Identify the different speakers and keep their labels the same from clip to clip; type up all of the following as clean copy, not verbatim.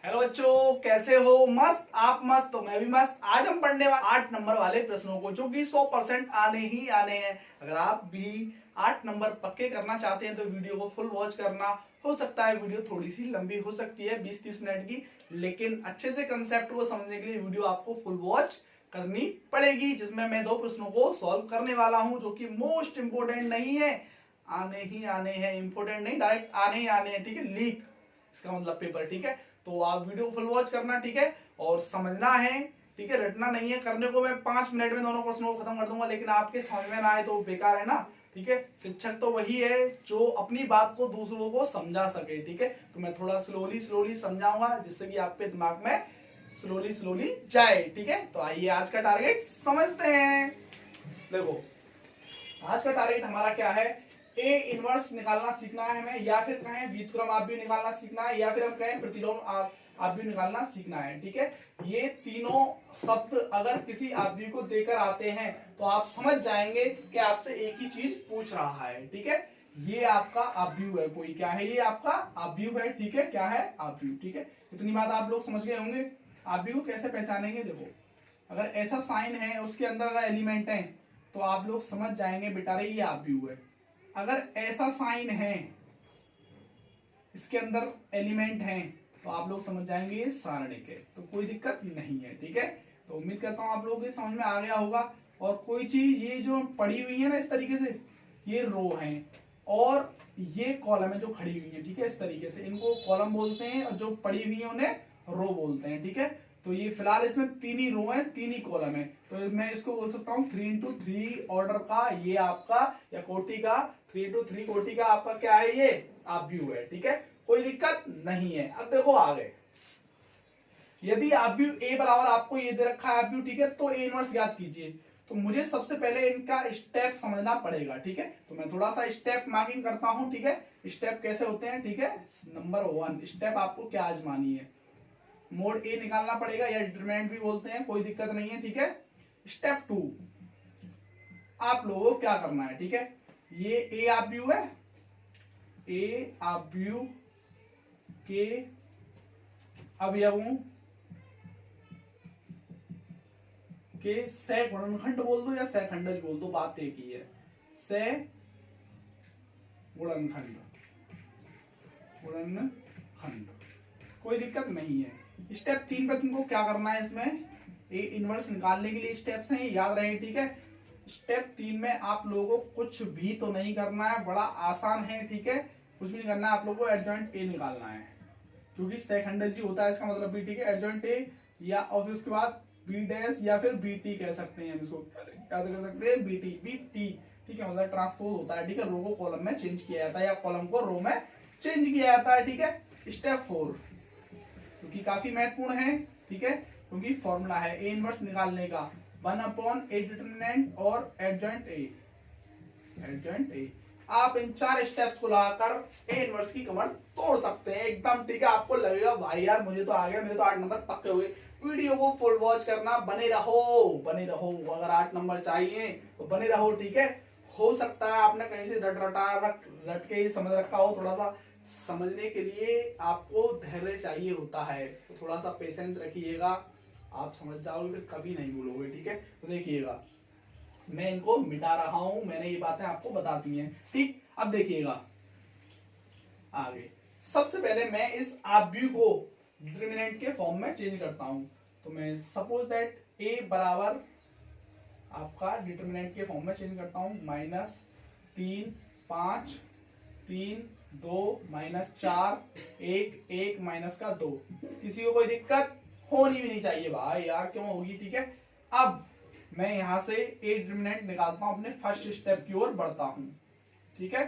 Speaker 1: Hello बच्चों, कैसे हो? मस्त? आप मस्त तो मैं भी मस्त। आज हम पढ़ने वाले 8 नंबर वाले प्रश्नों को, जो कि 100% आने ही आने हैं। अगर आप भी 8 नंबर पक्के करना चाहते हैं तो वीडियो को फुल वॉच करना। हो सकता है वीडियो थोड़ी सी लंबी हो सकती है, 20-30 मिनट की, लेकिन अच्छे से कंसेप्ट को समझने के लिए वीडियो आपको फुल वॉच करनी पड़ेगी, जिसमें मैं 2 प्रश्नों को सॉल्व करने वाला हूं, जो कि मोस्ट इंपोर्टेंट नहीं है, आने ही आने हैं। इंपोर्टेंट नहीं, डायरेक्ट आने ही आने हैं। ठीक है, लीक इसका मतलब पेपर। ठीक है, तो आप वीडियो फुल वॉच करना। ठीक है, और समझना है। ठीक है, रटना नहीं है। करने को मैं 5 मिनट में दोनों प्रश्नों को खत्म कर दूंगा, लेकिन आपके समझ में ना आए तो बेकार है ना। ठीक है, शिक्षक तो वही है जो अपनी बात को दूसरों को समझा सके। ठीक है, तो मैं थोड़ा स्लोली स्लोली समझाऊंगा, जिससे कि आपके दिमाग में स्लोली स्लोली जाए। ठीक है, तो आइए आज का टारगेट समझते हैं। देखो, आज का टारगेट हमारा क्या है? ए इनवर्स निकालना सीखना है हमें, या फिर कहें व्युत्क्रम आव्यूह निकालना सीखना है, या फिर हम कहें प्रतिलोम आव्यूह निकालना सीखना है। ठीक है, ये तीनों शब्द अगर किसी आव्यूह को देकर आते हैं तो आप समझ जाएंगे कि आपसे एक ही चीज पूछ रहा है। ठीक है, ये आपका आव्यूह है। कोई क्या है? ये आपका आव्यूह है। ठीक है, क्या है? आव्यूह। ठीक है, इतनी बात आप लोग समझ गए होंगे। आव्यूह को कैसे पहचानेंगे? देखो, अगर ऐसा साइन है, उसके अंदर अगर एलिमेंट है, तो आप लोग समझ जाएंगे बेटा रे ये आव्यूह है। अगर ऐसा साइन है, इसके अंदर एलिमेंट है, तो आप लोग समझ जाएंगे ये सारणिक है। तो कोई दिक्कत नहीं है। ठीक है, तो उम्मीद करता हूं आप लोगों को समझ में आ गया होगा। और कोई चीज ये जो पड़ी हुई है ना, इस तरीके से, ये रो है और ये कॉलम है जो खड़ी हुई है। ठीक है, इस तरीके से इनको कॉलम बोलते हैं, और जो पड़ी हुई है उन्हें रो बोलते हैं। ठीक है, तो ये फिलहाल इसमें 3 ही रो है, 3 ही कॉलम है, तो मैं इसको बोल सकता हूँ 3x3 ऑर्डर का ये आपका, या कोटि का 3x3 कोटि का आपका क्या है? ये आव्यूह है। ठीक है, कोई दिक्कत नहीं है। अब देखो आगे, यदि आव्यूह ए बराबर आपको ये दे रखा है आव्यूह, ठीक है, तो ए इनवर्स ज्ञात कीजिए। तो मुझे सबसे पहले इनका स्टेप समझना पड़ेगा। ठीक है, तो मैं थोड़ा सा स्टेप मार्किंग करता हूं। ठीक है, स्टेप कैसे होते हैं? ठीक है, नंबर 1 स्टेप आपको क्या आजमानी है? मोड ए निकालना पड़ेगा, या डिटरमिनेंट भी बोलते हैं, कोई दिक्कत नहीं है। ठीक है, स्टेप 2 आप लोगों को क्या करना है? ठीक है, ये ए आव्यूह है, ए आव्यूह के अवयवों के सह गुणनखंड बोल दो या सहखंडज बोल दो, बात एक ही है। सह गुणनखंड, गुणनखंड, कोई दिक्कत नहीं है। स्टेप 3 पे तुमको क्या करना है? इसमें ए इनवर्स निकालने के लिए स्टेप्स हैं, याद रहे। ठीक है, स्टेप 3 में आप लोगों को कुछ भी तो नहीं करना है, बड़ा आसान है। ठीक है, कुछ भी नहीं करना है, आप लोगों को एडजॉइंट ए निकालना है, क्योंकि सहखंडज जी होता है इसका मतलब भी। ठीक है, एडजॉइंट ए, या और उसके बाद बी डैश या फिर बी टी कह सकते हैं हम इसको, क्या कर सकते हैं? B T. ठीक है, मतलब ट्रांसपोज होता है। ठीक है, रो को कॉलम में चेंज किया जाता है, या कॉलम को रो में चेंज किया जाता है। ठीक है, स्टेप 4 क्योंकि काफी महत्वपूर्ण है। ठीक है, क्योंकि फॉर्मूला है ए इनवर्स निकालने का, 1/a डिटरमिनेंट और एडजॉइंट ए। एडजॉइंट ए, आप इन 4 स्टेप्स को लगाकर ए इनवर्स की कमर तोड़ सकते हैं एकदम। ठीक है, आपको लगेगा भाई यार मुझे तो आ गया, मेरे तो 8 नंबर पक्के हो गए। वीडियो को फुल वॉच करना, बने रहो बने रहो। अगर 8 नंबर चाहिए तो बने रहो। ठीक है, हो सकता है आपने कहीं से रट के ही समझ रखा हो। थोड़ा सा समझने के लिए आपको धैर्य चाहिए होता है, तो थोड़ा सा पेशेंस रखिएगा, आप समझ जाओगे, फिर कभी नहीं भूलोगे। ठीक है, तो देखिएगा मैं इनको मिटा रहा हूं, मैंने ये बातें आपको बता दी हैं। ठीक, अब देखिएगा आगे। सबसे पहले मैं इस आव्यूह को डिटरमिनेंट के फॉर्म में चेंज करता हूं। तो मैं सपोज दैट ए बराबर आपका डिटरमिनेंट के फॉर्म में चेंज करता हूं, -3 5 3 2 -4 1 1 -2। किसी को कोई दिक्कत होनी भी नहीं चाहिए भाई यार, क्यों होगी? ठीक है, अब मैं यहां से ए डिटरमिनेंट निकालता हूं, अपने फर्स्ट स्टेप की ओर बढ़ता हूं। ठीक है,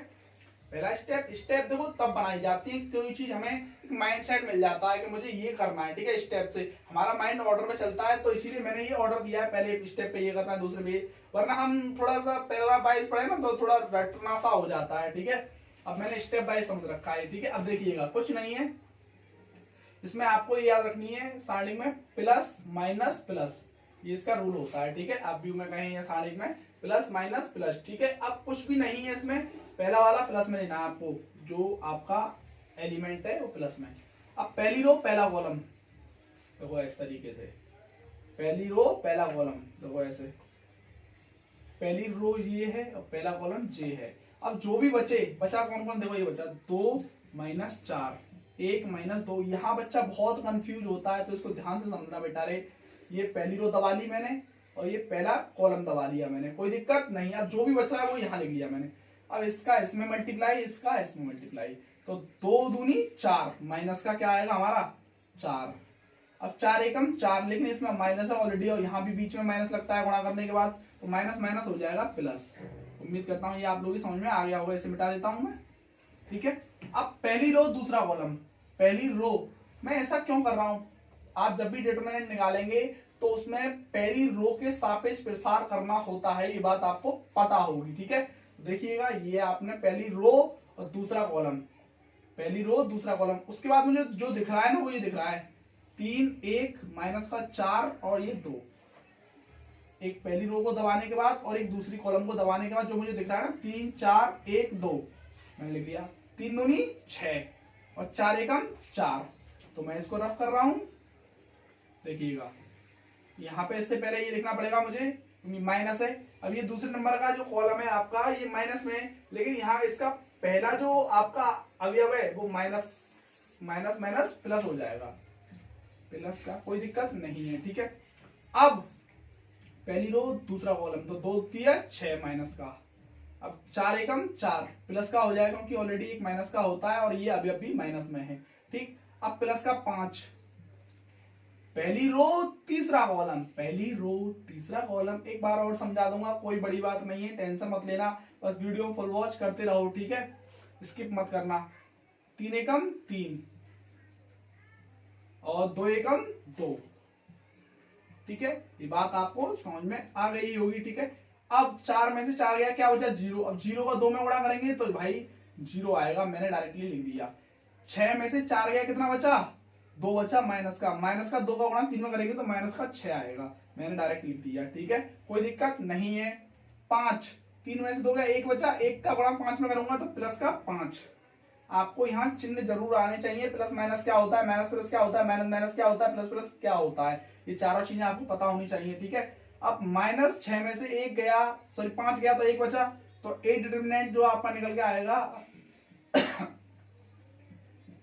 Speaker 1: पहला स्टेप देखो तब बनाई जाती है, कोई चीज हमें एक माइंडसेट मिल जाता है कि मुझे ये करना है। ठीक है, स्टेप से हमारा माइंड ऑर्डर में चलता है, तो इसीलिए मैंने ये ऑर्डर दिया है, पहले स्टेप पे ये करना है, दूसरे पे, वरना हम थोड़ा सा पैराग्राफ वाइज पढ़े ना तो थोड़ा रटना सा हो जाता है। ठीक है, अब मैंने स्टेप वाइज समझ रखा है। ठीक है, अब देखिएगा कुछ नहीं है इसमें, आपको ये याद रखनी है स्टार्टिंग में प्लस माइनस प्लस, ये इसका रूल होता है। ठीक है, आप व्यू में कहें या सारणिक में प्लस माइनस प्लस। ठीक है, अब कुछ भी नहीं है इसमें, पहला वाला प्लस में लेना है आपको, जो आपका एलिमेंट है वो प्लस में। अब पहली रो पहला कॉलम देखो इस तरीके से, पहली रो पहला कॉलम देखो ऐसे, पहली रो ये है और पहला कॉलम ये है। अब जो भी बचा कौन कौन, देखो ये बचा 2 - 4, 1 - 2। यहाँ बच्चा बहुत कंफ्यूज होता है तो इसको ध्यान से समझना बेटा रे। ये पहली रो दबा ली मैंने और ये पहला कॉलम दबा लिया मैंने, कोई दिक्कत नहीं। अब जो भी बच रहा है वो यहाँ लिख लिया मैंने। अब इसका इसमें मल्टीप्लाई, इसका इसमें मल्टीप्लाई, तो 2 दूनी 4, माइनस का क्या आएगा हमारा 4। अब 4 एकम 4, लेकिन इसमें माइनस है ऑलरेडी और यहाँ भी बीच में माइनस लगता है गुणा करने के बाद, तो माइनस माइनस हो जाएगा प्लस। उम्मीद करता हूँ ये आप लोगों की समझ में आ गया होगा, इसे मिटा देता हूं मैं, ठीक है। अब पहली रो दूसरा कॉलम, पहली रो मैं ऐसा क्यों कर रहा हूं, आप जब भी डिटरमिनेंट निकालेंगे तो उसमें पहली रो के सापेक्ष प्रसार करना होता है, ये बात आपको पता होगी, ठीक है। देखिएगा ये आपने पहली रो और दूसरा कॉलम, पहली रो दूसरा कॉलम, उसके बाद मुझे जो दिख रहा है ना वो ये दिख रहा है 3, 1 माइनस का 4 और ये 2। एक पहली रो को दबाने के बाद और एक दूसरी कॉलम को दबाने के बाद जो मुझे दिख रहा है ना 3, 4, 1, 2, मैंने लिख दिया 3 दूनी 6 और 4 एकम 4। तो मैं इसको रफ कर रहा हूं, देखिएगा यहाँ पे इससे पहले ये लिखना पड़ेगा मुझे माइनस है। अब ये दूसरे नंबर का जो कॉलम है आपका ये माइनस में है, लेकिन यहाँ इसका पहला जो आपका अवयव है वो माइनस माइनस माइनस प्लस हो जाएगा, प्लस का कोई दिक्कत नहीं है, ठीक है। अब पहली रो दूसरा कॉलम, तो 2 दिया 6 माइनस का, अब 4 एकम 4 प्लस का हो जाएगा क्योंकि ऑलरेडी एक माइनस का होता है और ये अभी भी माइनस में है, ठीक। अब प्लस का 5, पहली रो तीसरा कॉलम, पहली रो तीसरा कॉलम, एक बार और समझा दूंगा, कोई बड़ी बात नहीं है, टेंशन मत लेना, बस वीडियो फुल वॉच करते रहो, ठीक है, स्किप मत करना। 3 एकम 3 और 2 एकम 2, ठीक है, ये बात आपको समझ में आ गई होगी, ठीक है। अब 4 में से 4 गया, क्या बचा 0, अब 0 का 2 में गुणा करेंगे तो भाई 0 आएगा, मैंने डायरेक्टली लिख दिया। 6 में से 4 गया, कितना बचा 2 बचा, माइनस का 2 का गुणा 3 में करेंगे तो माइनस का 6 आएगा, मैंने डायरेक्ट लिख दिया, ठीक है, कोई दिक्कत नहीं है। 5, 3 में से 2 गया, 1 बचा, 1 का गुणा 5 में करूंगा तो प्लस का 5। आपको यहाँ चिन्ह जरूर आने चाहिए, प्लस माइनस क्या होता है, माइनस प्लस क्या होता है, माइनस माइनस क्या होता है, प्लस प्लस क्या होता है, ये चारों चीजें आपको पता होनी चाहिए, ठीक है। अब माइनस 6 में से 1 गया, सॉरी 5 गया तो 1 बचा, तो ए डिटरमिनेंट जो आपका निकल के आएगा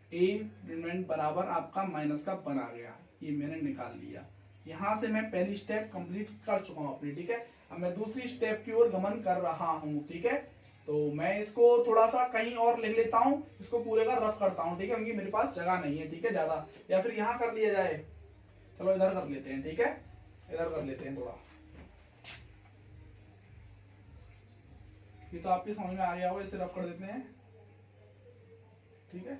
Speaker 1: ए डिटरमिनेंट बराबर आपका माइनस का 1 आ गया, ये मैंने निकाल लिया। यहां से मैं पहली स्टेप कंप्लीट कर चुका हूं अपनी, ठीक है। अब मैं दूसरी स्टेप की ओर गमन कर रहा हूं, ठीक है। तो मैं इसको थोड़ा सा कहीं और लिख लेता हूं, इसको पूरे का रफ करता हूं, ठीक है, क्योंकि मेरे पास जगह नहीं है, ठीक है, ज्यादा, या फिर यहां कर लिया जाए, चलो इधर कर लेते हैं, ठीक है, इधर कर लेते हैं थोड़ा। ये तो आपकी समझ में आ गया होगा, इसे रफ कर देते हैं, ठीक है।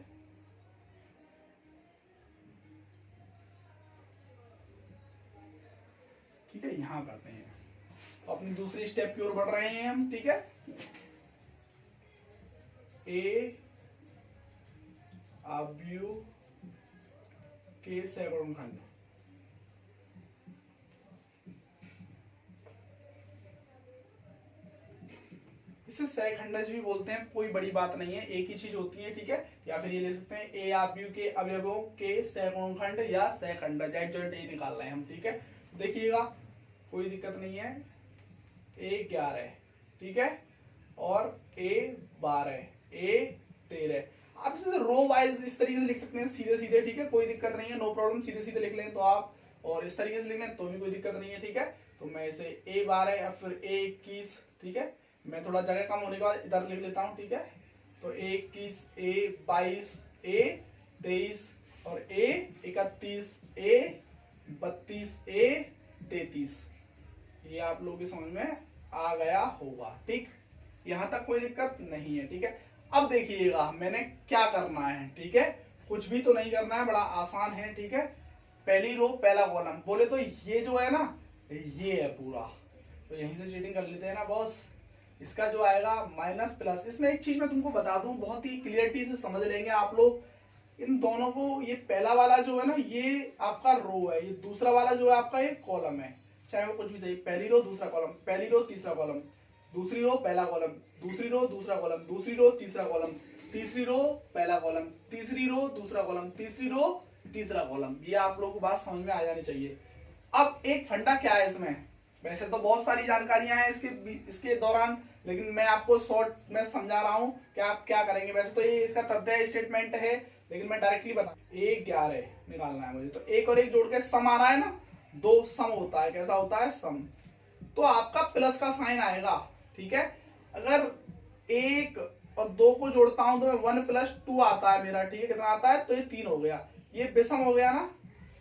Speaker 1: ठीक है, यहां करते हैं, तो अपनी दूसरी स्टेप की ओर बढ़ रहे हैं हम, ठीक है। ए अवयव के सैकड़ों खंड, इसे सहखंडज भी बोलते हैं, कोई बड़ी बात नहीं है, एक ही चीज होती है, ठीक है। या फिर ये ले सकते हैं ए अवयव के अवयवों के सैकड़ों खंड या सहखंडज, एडजॉइंट ए निकाल रहे हैं हम, ठीक है। देखिएगा कोई दिक्कत नहीं है, ए 11, ठीक है, और ए 12, ए 13, आप इसे रो वाइज इस तरीके से लिख सकते हैं, सीधे सीधे, ठीक है, कोई दिक्कत नहीं है, नो प्रॉब्लम, सीधे सीधे लिख लें तो आप, और इस तरीके से लिख लें तो भी कोई दिक्कत नहीं है, ठीक है। तो मैं इसे ए 12 या फिर ए 21, ठीक है, मैं थोड़ा जगह कम होने के बाद इधर लिख लेता हूँ, ठीक है। तो ए 21, ए 22, ए 23 और ए 31, ए 32, ए 33, ये आप लोगों की समझ में आ गया होगा, ठीक, यहां तक कोई दिक्कत नहीं है, ठीक है। अब देखिएगा मैंने क्या करना है, ठीक है, कुछ भी तो नहीं करना है, बड़ा आसान है, ठीक है। पहली रो पहला कॉलम बोले तो ये जो है ना ये है पूरा, तो यहीं से चीटिंग कर लेते हैं ना बॉस। इसका जो आएगा माइनस प्लस, इसमें एक चीज मैं तुमको बता दूं, बहुत ही क्लियरिटी से समझ लेंगे आप लोग इन दोनों को। ये पहला वाला जो है ना ये आपका रो है, ये दूसरा वाला जो है आपका ये कॉलम है, चाहे वो कुछ भी सही, पहली रो दूसरा कॉलम, पहली रो तीसरा कॉलम, दूसरी रो पहला कॉलम, दूसरी रो दूसरा कॉलम, दूसरी रो तीसरा कॉलम, तीसरी रो पहला कॉलम, तीसरी रो दूसरा कॉलम, तीसरी रो तीसरा कॉलम। ये आप लोगों को बात समझ में आ जानी चाहिए। अब एक फंडा क्या है इसमें, वैसे तो बहुत सारी जानकारियां हैं इसके दौरान, लेकिन मैं आपको शॉर्ट में समझा रहा हूं कि आप क्या करेंगे। वैसे तो ये इसका तथ्य स्टेटमेंट है, लेकिन मैं डायरेक्टली बता, 1 11 निकालना है मुझे। तो एक और एक जोड़ के सम आ रहा है ना, 2 सम होता है। कैसा होता है? सम। तो आपका प्लस का साइन आएगा, ठीक है। अगर 1 और 2 को जोड़ता हूं तो 1 + 2 आता है मेरा, ठीक है। कितना आता है? तो ये 3 हो गया। ये विषम हो गया ना।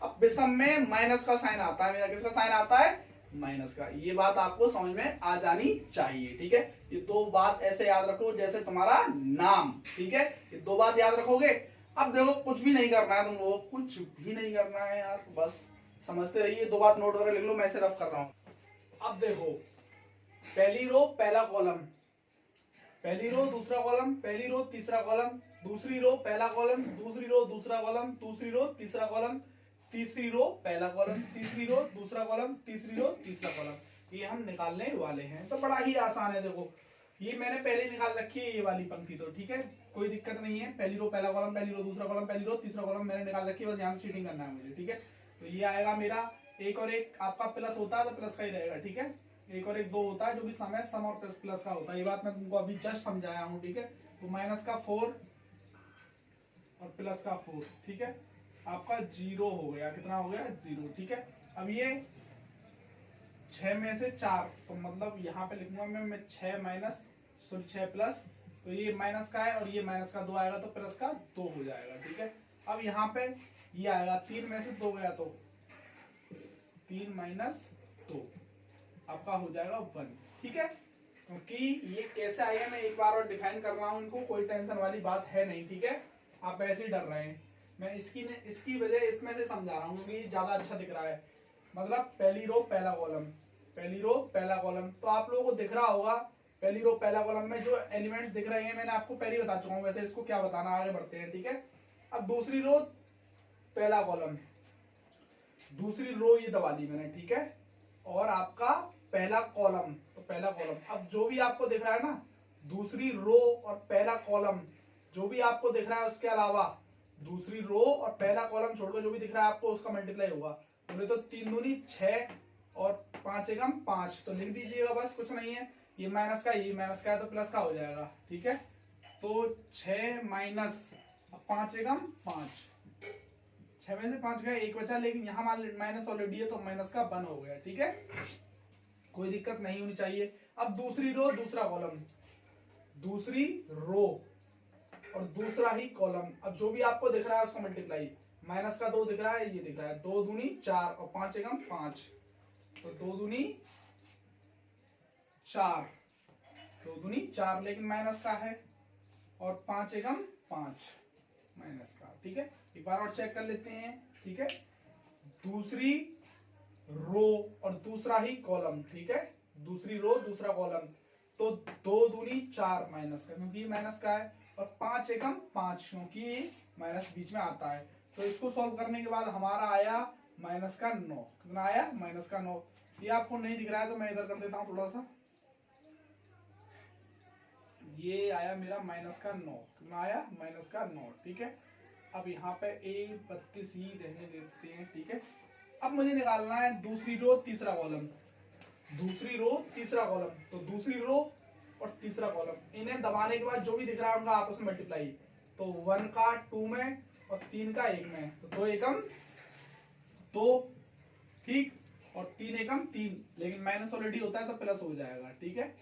Speaker 1: अब विषम में माइनस का साइन आता है मेरा। किसका साइन आता है? माइनस का। ये बात आपको समझ में आ जानी चाहिए, ठीक है। ये 2 बात ऐसे याद रखो जैसे तुम्हारा नाम, ठीक है। ये 2 बात याद रखोगे। अब देखो कुछ भी नहीं करना है तुमको, कुछ भी नहीं करना है यार, बस समझते रहिए। 2 बात नोट करके लिख लो, मैं इसे रफ कर रहा हूं। अब देखो, पहली रो पहला कॉलम, पहली रो दूसरा कॉलम, पहली रो तीसरा कॉलम, दूसरी रो पहला कॉलम, दूसरी रो दूसरा कॉलम, दूसरी रो तीसरा कॉलम, तीसरी रो पहला कॉलम, तीसरी रो दूसरा कॉलम, तीसरी रो तीसरा कॉलम। ये हम निकालने वाले हैं। तो बड़ा ही आसान है। देखो ये मैंने पहले निकाल रखी है, ये वाली पंक्ति, तो ठीक है, कोई दिक्कत नहीं है। पहली रो पहला कॉलम, पहली रो दूसरा कॉलम, पहली रो तीसरा कॉलम मैंने निकाल रखी है, बस यहाँ से चीटिंग करना है मुझे, ठीक है। तो ये आएगा मेरा, एक और एक आपका प्लस होता है तो प्लस का ही रहेगा, ठीक है। एक और एक 2 होता है, जो भी सम है सम और प्लस का होता है। ये बात मैं तुमको अभी जस्ट समझाया हूँ, ठीक है। तो माइनस का 4 और प्लस का 4, ठीक है। आपका 0 हो गया। कितना हो गया? 0, ठीक है। अब ये 6 में से 4, तो मतलब यहाँ पे लिखूंगा मैं 6 माइनस 6 प्लस, तो ये माइनस का है और ये माइनस का 2 आएगा, तो प्लस का 2 हो जाएगा, ठीक है। अब यहाँ पे ये आएगा, 3 में से 2 गया तो 3 माइनस 2, आपका हो जाएगा 1, ठीक है। क्योंकि ये कैसे आएगा मैं एक बार और डिफाइन कर रहा हूं इनको, कोई टेंशन वाली बात है नहीं, ठीक है। आप ऐसे ही डर रहे हैं, मैं इसकी वजह इसमें से समझा रहा हूँ क्योंकि ज्यादा अच्छा दिख रहा है। मतलब पहली रो पहला कॉलम, पहली रो पहला कॉलम, तो आप लोगों को दिख रहा होगा पहली रो पहला कॉलम में जो एलिमेंट्स दिख रहे हैं मैंने आपको पहले बता चुका हूँ। वैसे इसको क्या बताना, आगे बढ़ते हैं, ठीक है। अब दूसरी रो पहला कॉलम, दूसरी रो ये दबा दी मैंने, ठीक है। और आपका पहला कॉलम, तो पहला कॉलम, अब जो भी आपको दिख रहा है ना, दूसरी रो और पहला कॉलम जो भी आपको दिख रहा है, उसके अलावा दूसरी रो और पहला कॉलम छोड़कर जो भी दिख रहा है आपको, उसका मल्टीप्लाई होगा। बोले तो 3 दूनी 6 और 5 एकम 5, तो लिख दीजिएगा, बस कुछ नहीं है। ये माइनस का, ये माइनस का है, तो प्लस का हो जाएगा, ठीक है। तो 6 माइनस 5 एकम 5, 6 में से 5 गया, 1 बचा, लेकिन यहाँ माइनस ऑलरेडी है तो माइनस का 1 हो गया, ठीक है। कोई दिक्कत नहीं होनी चाहिए। अब दूसरी रो दूसरा कॉलम, दूसरी रो और दूसरा ही कॉलम, अब जो भी आपको दिख रहा है उसका मल्टीप्लाई, माइनस का 2 दिख रहा है, ये दिख रहा है, 2 दूनी 4 और 5 एकम 5, तो 2 दूनी 4, 2 दूनी 4, लेकिन माइनस का है, और 5 एकम 5 माइनस का, ठीक है। एक बार और चेक कर लेते हैं, ठीक है। दूसरी रो और दूसरा ही कॉलम, ठीक है, दूसरी रो दूसरा कॉलम, तो 2 दूनी 4 माइनस का, क्योंकि माइनस का है, और 5 एकम 5, क्योंकि माइनस बीच में आता है। तो इसको सॉल्व करने के बाद हमारा आया माइनस का 9। कितना आया? माइनस का 9। ये आपको नहीं दिख रहा है तो मैं इधर कर देता हूं थोड़ा सा, ये आया मेरा माइनस का 9। कितना आया? माइनस का 9, ठीक है। अब यहाँ पे A32 ही रहने देते हैं, ठीक है। अब मुझे निकालना है दूसरी रो तीसरा कॉलम, दूसरी रो तीसरा कॉलम, तो दूसरी रो और तीसरा कॉलम, इन्हें दबाने के बाद जो भी दिख रहा है उनका आपस में मल्टीप्लाई, तो 1 का 2 में और 3 का 1 में, तो 2 एकम 2, ठीक, और 3 एकम 3, लेकिन माइनस ऑलरेडी होता है तो प्लस हो जाएगा, ठीक है।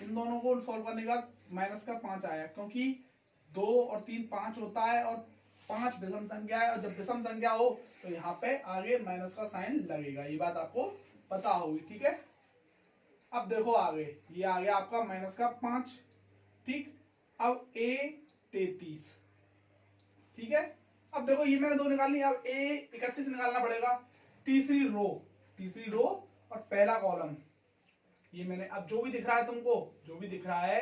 Speaker 1: इन दोनों को सॉल्व करने के बाद माइनस का 5 आया, क्योंकि 2 और 3 5 होता है, और 5 विषम संख्या है, और जब विषम संख्या हो तो यहाँ पे आगे माइनस का साइन लगेगा। ये बात आपको पता होगी, ठीक है। अब देखो आगे, ये आ गया आपका माइनस का 5, ठीक। अब A33, ठीक है। अब देखो ये मैंने 2 निकालनी है, अब A31 निकालना पड़ेगा। तीसरी रो और पहला कॉलम, ये मैंने, अब जो भी दिख रहा है तुमको, जो भी दिख रहा है,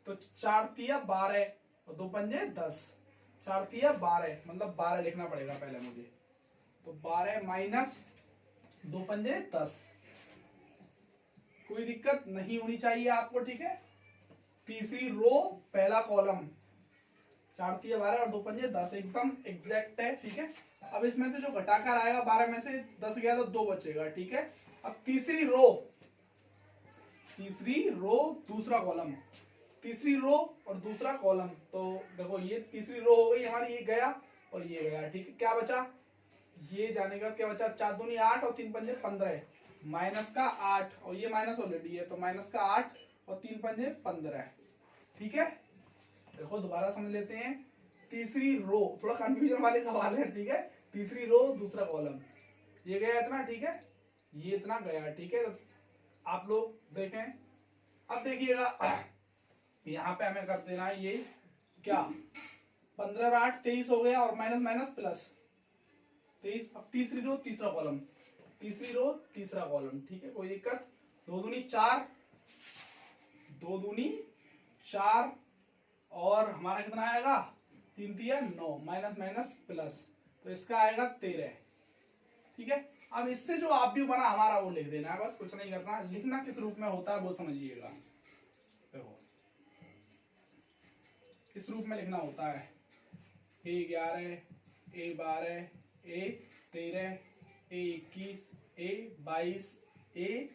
Speaker 1: तो 4 तिया 12 और 2 पंजे 10, 4 तिया 12, मतलब 12 लिखना पड़ेगा पहले मुझे, तो 12 माइनस 2 पंजे 10, कोई दिक्कत नहीं होनी चाहिए आपको, ठीक है। तीसरी रो पहला कॉलम, 4 तिया 12 और 2 पंजे 10, एकदम एग्जैक्ट है, ठीक है। अब इसमें से जो घटाकर आएगा 12 में से 10 गया तो 2 बचेगा, ठीक है। अब तीसरी रो दूसरा कॉलम, तीसरी रो और दूसरा कॉलम, तो देखो ये तीसरी रो हो गई हमारी, ये गया और ये गया, ठीक है। क्या बचा, ये जाने के बाद क्या बचा, 4 दूनी 8 और 3 पंजे 15, माइनस का 8 और ये माइनस ऑलरेडी है तो माइनस का 8 और 3 पंजे 15, ठीक है। देखो दोबारा समझ लेते हैं, तीसरी रो, थोड़ा कंफ्यूजन वाले सवाल है, ठीक है। तीसरी रो दूसरा कॉलम, ये गया इतना, ठीक है, ये इतना गया, ठीक है। आप लोग देखें, अब देखिएगा यहाँ पे हमें कर देना है ये क्या, 15 और 8 23 हो गया और माइनस माइनस प्लस 23। अब तीसरी रो तीसरा कॉलम, तीसरी रो तीसरा कॉलम, ठीक है, कोई दिक्कत। 2 दूनी 4, 2 दूनी 4 और हमारा कितना आएगा, 3 तिया 9, माइनस माइनस प्लस, तो इसका आएगा 13, ठीक है। अब इससे जो आप भी बना हमारा वो लिख देना है, बस कुछ नहीं करना, लिखना किस रूप में होता है वो समझिएगा। देखो किस रूप में लिखना होता है, A11 A12 A13 A21 A22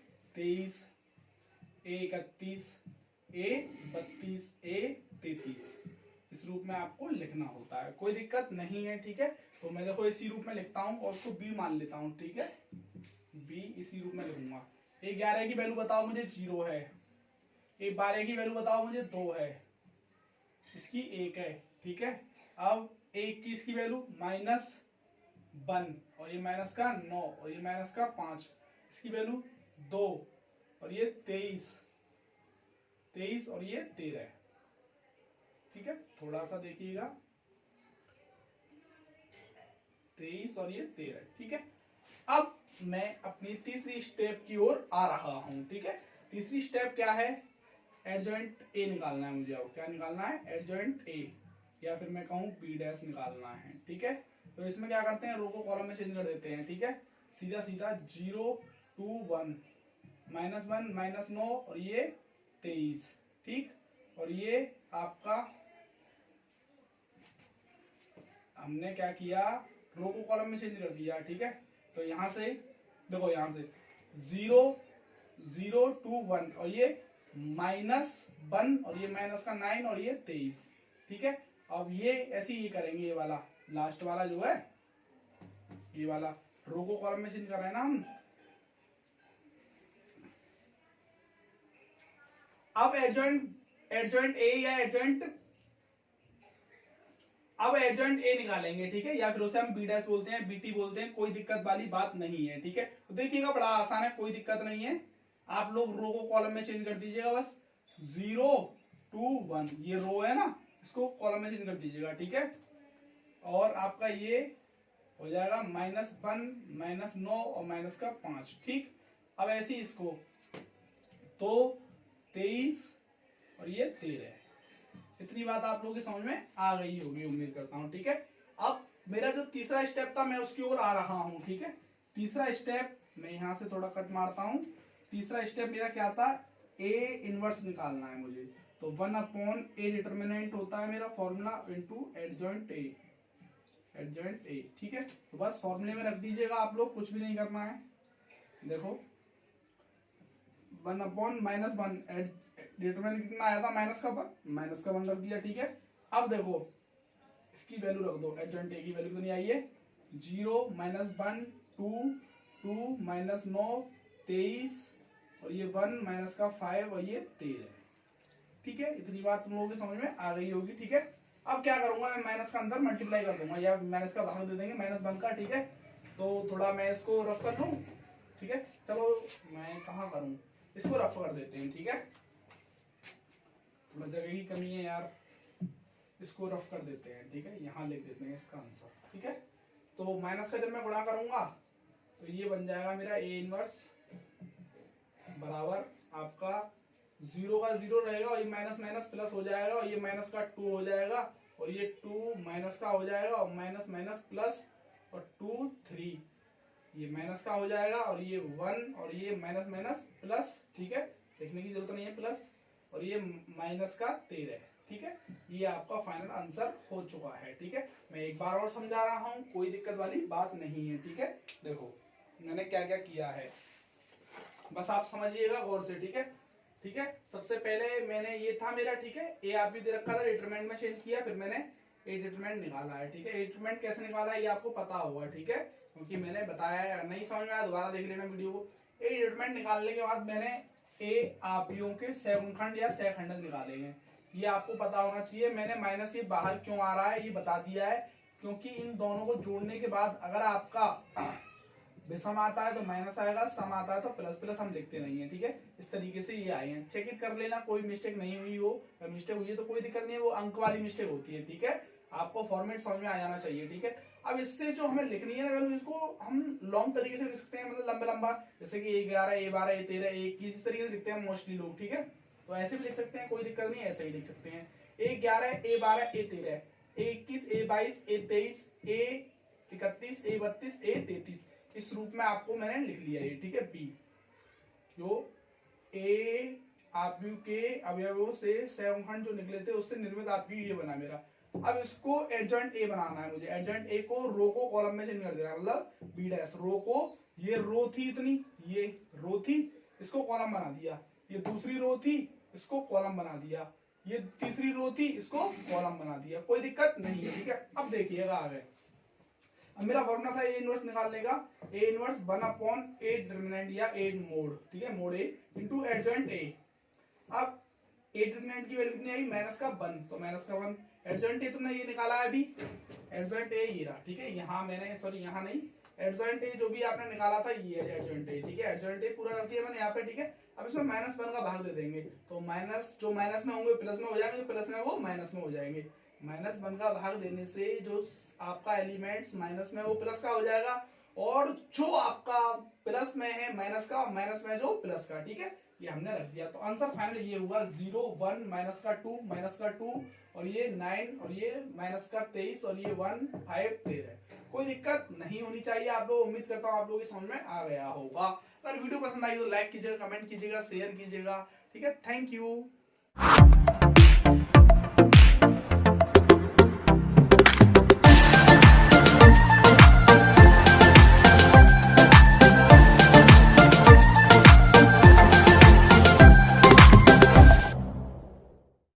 Speaker 1: A23 A31 A32 A33, इस रूप में आपको लिखना होता है, कोई दिक्कत नहीं है, ठीक है। तो मैं देखो इसी रूप में लिखता हूं और उसको B मान लेता हूं, ठीक है, B इसी रूप में लिखूंगा। A11 की वैल्यू बताओ मुझे 0 है, A12 की वैल्यू बताओ मुझे 2 है, इसकी 1 है, ठीक है। अब A21 की वैल्यू -1 और ये माइनस का 9 और ये माइनस का 5, इसकी वैल्यू 2 और ये 23 और ये 13, ठीक है। थोड़ा सा देखिएगा, 23 और ये 13, ठीक है। अब मैं अपनी तीसरी स्टेप की ओर आ रहा हूं, ठीक है। तीसरी स्टेप क्या है, एडजॉइंट ए निकालना है मुझे। अब क्या निकालना है, एडजॉइंट ए, या फिर मैं कहूं बी डैश निकालना है, ठीक है। तो इसमें क्या करते हैं, रो को कॉलम में चेंज कर देते हैं, ठीक है। सीधा सीधा 0 2 1 -1 -9 और ये 23, ठीक। और ये आपका हमने क्या किया, रो को कॉलम में चेंज कर दिया, ठीक है। तो यहां से देखो, यहां से 0 0 2 1 और ये -1 और ये माइनस का 9 और ये 23, ठीक है। अब ये ऐसे ही करेंगे, ये वाला लास्ट वाला जो है, ये वाला रो को कॉलम में चेंज कर रहे हैं ना हम। अब एडजॉइंट ए या एडजॉइंट ए निकालेंगे, ठीक है, या फिर उसे हम बी डैश बोलते हैं, बीटी बोलते हैं, कोई दिक्कत वाली बात नहीं है, ठीक है। तो देखिएगा बड़ा आसान है, कोई दिक्कत नहीं है। आप लोग रो को कॉलम में चेंज कर दीजिएगा, बस 0 2 1 ये रो है ना, इसको कॉलम में चेंज कर दीजिएगा, ठीक है। और आपका ये हो जाएगा -1 -9 और माइनस का 5, ठीक। अब ऐसे ही इसको तो 23 और ये 13, इतनी बात आप लोगों की समझ में आ गई होगी उम्मीद करता हूं, ठीक है। अब मेरा जो तीसरा स्टेप था मैं उसकी ओर आ रहा हूं, ठीक है। तीसरा स्टेप मैं यहां से थोड़ा कट मारता हूं। तीसरा स्टेप मेरा क्या था, ए इनवर्स निकालना है मुझे, तो 1/a डिटर्मिनेंट होता है मेरा फॉर्मूला इनटू एडजॉइंट ए, ठीक है। तो बस फॉर्मूले में रख दीजिएगा आप लोग, कुछ भी नहीं करना है। देखो 1/-1 डिटरमिनेंट कितना आया था, -1 रख दिया, ठीक है। अब देखो इसकी वैल्यू रख दो, एडजॉइंट ए की वैल्यू कितनी आई है, 0 -1 2 2 -9 23 और ये 1 माइनस का 5 और ये 13, ठीक है। इतनी बात तुम लोगों की समझ में आ गई होगी, ठीक है। अब क्या करूंगा, मैं माइनस का अंदर मल्टीप्लाई कर दूंगा या माइनस का बाहर दे देंगे -1 का, ठीक है। तो थोड़ा मैं इसको रफ कर लूं, ठीक है। चलो मैं कहाँ करूं, इसको रफ कर देते हैं, ठीक है। थोड़ा जगह की कमी है यार, इसको रफ कर देते हैं, ठीक है। यहाँ लिख देते हैं इसका आंसर, ठीक है। तो माइनस का जब मैं गुणा करूंगा तो ये बन जाएगा मेरा ए इनवर्स बराबर आपका 0 का 0 रहेगा और ये माइनस माइनस प्लस हो जाएगा और ये माइनस का 2 हो जाएगा और ये 2 माइनस का हो जाएगा और माइनस माइनस प्लस और 2 3 ये माइनस का हो जाएगा और ये 1 और ये माइनस माइनस प्लस, ठीक है, लिखने की जरूरत नहीं है प्लस, और ये माइनस का 13, ठीक है। ये आपका फाइनल आंसर हो चुका है, ठीक है। मैं एक बार और समझा रहा हूँ, कोई दिक्कत वाली बात नहीं है, ठीक है। देखो मैंने क्या क्या किया है, बस आप समझिएगा गौर से, ठीक है। ठीक है, सबसे पहले मैंने ये था मेरा, ठीक है, ए आप भी दे रखा था, डिटरमिनेंट में चेंज किया, फिर मैंने ए डिटरमिनेंट निकाला है, ठीक है। ए डिटरमिनेंट कैसे निकाला है ये आपको पता होगा, ठीक है, क्योंकि मैंने बताया है। अगर नहीं समझ में आया दोबारा देख लेना वीडियो को। ए डिटरमिनेंट निकालने के बाद मैंने ए आपियों के सहगुणखंड या सहखंडक निकाले हैं, ये आपको पता होना चाहिए। मैंने माइनस ये बाहर क्यों आ रहा है ये बता दिया है, क्योंकि इन दोनों को जोड़ने के बाद अगर आपका विषम आता है तो माइनस आएगा, सम आता है तो प्लस, प्लस हम लिखते नहीं है, ठीक है। इस तरीके से ये आए हैं, चेक इट कर लेना, कोई मिस्टेक नहीं हुई हो। अगर मिस्टेक हुई है तो कोई दिक्कत नहीं है, वो अंक वाली मिस्टेक होती है, ठीक है। आपको फॉर्मेट समझ में आ जाना चाहिए, ठीक है। अब इससे जो हमें लिखनी है ना वैल्यू, इसको हम लॉन्ग तरीके से लिख सकते हैं, मतलब लंबा लंबा, जैसे कि A11, A12, A13, A21, इस तरीके से लिखते हैं मोस्टली लोग, ठीक है। तो ऐसे भी लिख सकते हैं, कोई दिक्कत नहीं है, ऐसे ही लिख सकते हैं। A11, A12, A13, A21, A22, A23, A31, A32, A33, इस रूप में आपको मैंने लिख लिया है, ठीक है। बी जो ए आव्यूह के अवयवों से सहगुणखंड जो निकले थे उससे निर्मित आव्यूह ये बना मेरा। अब इसको एडजॉइंट ए बनाना है मुझे। एडजॉइंट ए को रो को कॉलम में चेंज कर देना, मतलब बी डैश रो को, ये रो थी इतनी, ये रो थी, इसको कॉलम बना दिया। ये दूसरी रो थी, इसको कॉलम बना दिया। ये तीसरी रो थी, इसको कॉलम बना दिया। कोई दिक्कत नहीं है, ठीक है। अब देखिएगा आगे, अब मेरा फॉर्मूला था ए इनवर्स निकालने का। ए इनवर्स 1/A डिटरमिनेंट या ए मोड, ठीक है, mode A into adjoint A. अब ए डिटरमिनेंट की वैल्यू कितनी आई, माइनस का 1, तो माइनस का 1। एडजॉइंट ए तुमने ये निकाला है अभी, एडजॉइंट ए ये रहा, ठीक है। यहाँ मैंने, सॉरी यहाँ नहीं, एडजॉइंट ए जो भी आपने निकाला था ये है एडजॉइंट ए, ठीक है। एडजॉइंट ए पूरा रख दिया मैंने यहाँ पे, ठीक है। अब इसमें -1 का भाग दे देंगे, तो माइनस जो माइनस में होंगे प्लस में हो जाएंगे, जो प्लस में वो माइनस में हो जाएंगे। -1 का भाग देने से जो आपका एलिमेंट्स माइनस में वो प्लस का हो जाएगा, और जो आपका प्लस में है माइनस का, माइनस में जो प्लस का, ठीक है, ये हमने रख दिया। तो आंसर फाइनल ये हुआ 0, 1, माइनस का 2, माइनस का 2, और ये 9, और ये माइनस का 23, और ये 1, 5, 13। कोई दिक्कत नहीं होनी चाहिए आप लोग। उम्मीद करता हूँ आप लोगों की समझ में आ गया होगा। अगर वीडियो पसंद आई तो लाइक कीजिएगा, कमेंट कीजिएगा, शेयर कीजिएगा, ठीक है। Thank you.